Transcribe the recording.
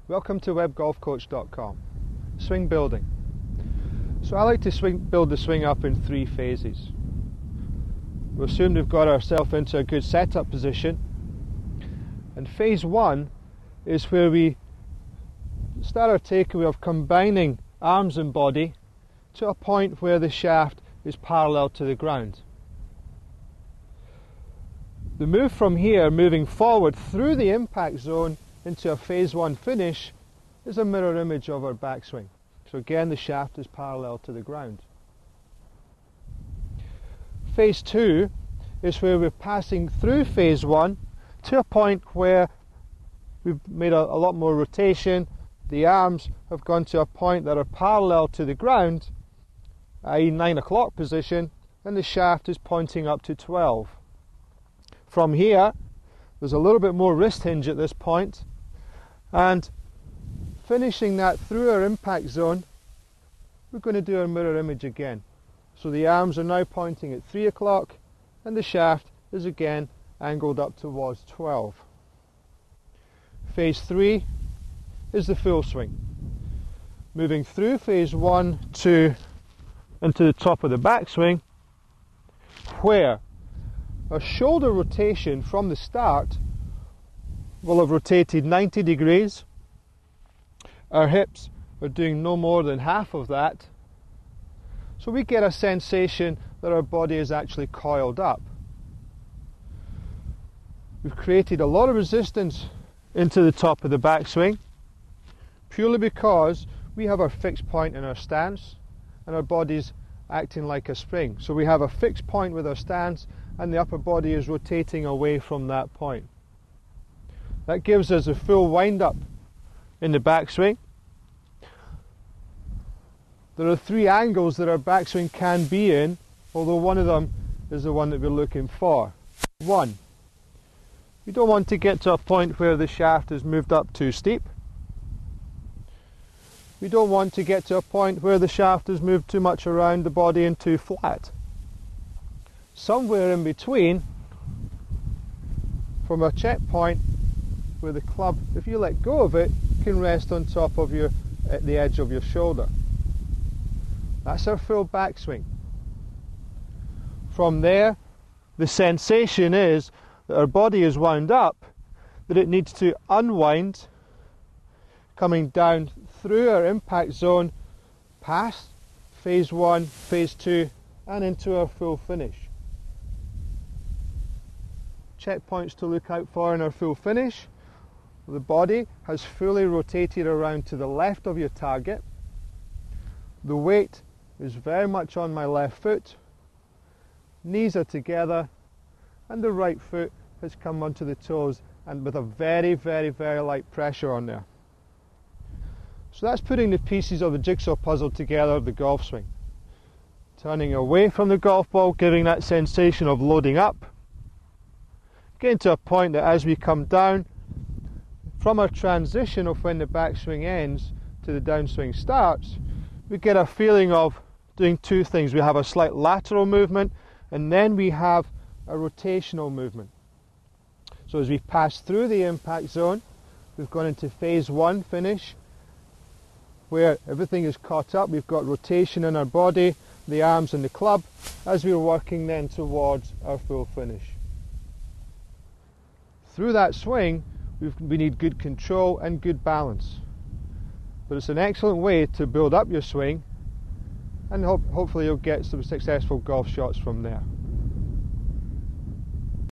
Welcome to webgolfcoach.com. Swing building. So I like to build the swing up in 3 phases. We assume we've got ourselves into a good setup position, and phase 1 is where we start our takeaway of combining arms and body to a point where the shaft is parallel to the ground. The move from here, moving forward through the impact zone into a phase 1 finish, is a mirror image of our backswing. So again, the shaft is parallel to the ground. Phase 2 is where we're passing through phase 1 to a point where we've made a lot more rotation. The arms have gone to a point that are parallel to the ground, i.e. 9 o'clock position, and the shaft is pointing up to 12. From here, there's a little bit more wrist hinge at this point, and finishing that through our impact zone, we're going to do our mirror image again. So the arms are now pointing at 3 o'clock, and the shaft is again angled up towards 12. Phase 3 is the full swing. Moving through phase 1, 2, into the top of the backswing, where our shoulder rotation from the start will have rotated 90 degrees. Our hips are doing no more than half of that. So we get a sensation that our body is actually coiled up. We've created a lot of resistance into the top of the backswing, purely because we have our fixed point in our stance and our body's acting like a spring. So we have a fixed point with our stance and the upper body is rotating away from that point. That gives us a full wind up in the backswing. There are 3 angles that our backswing can be in, although one of them is the one that we're looking for. 1, we don't want to get to a point where the shaft is moved up too steep. We don't want to get to a point where the shaft is moved too much around the body and too flat. Somewhere in between, from a checkpoint where the club, if you let go of it, can rest on top of at the edge of your shoulder. That's our full backswing. From there, the sensation is that our body is wound up, that it needs to unwind, coming down through our impact zone, past phase 1, phase 2, and into our full finish. Checkpoints to look out for in our full finish. The body has fully rotated around to the left of your target. The weight is very much on my left foot. Knees are together, and the right foot has come onto the toes, and with a very, very, very light pressure on there. So that's putting the pieces of the jigsaw puzzle together of the golf swing. Turning away from the golf ball, giving that sensation of loading up. Getting to a point that as we come down, from our transition of when the backswing ends to the downswing starts, we get a feeling of doing 2 things. We have a slight lateral movement, and then we have a rotational movement. So as we pass through the impact zone, we've gone into phase 1 finish, where everything is caught up. We've got rotation in our body, the arms and the club, as we're working then towards our full finish. Through that swing, we need good control and good balance. But it's an excellent way to build up your swing, and hopefully you'll get some successful golf shots from there.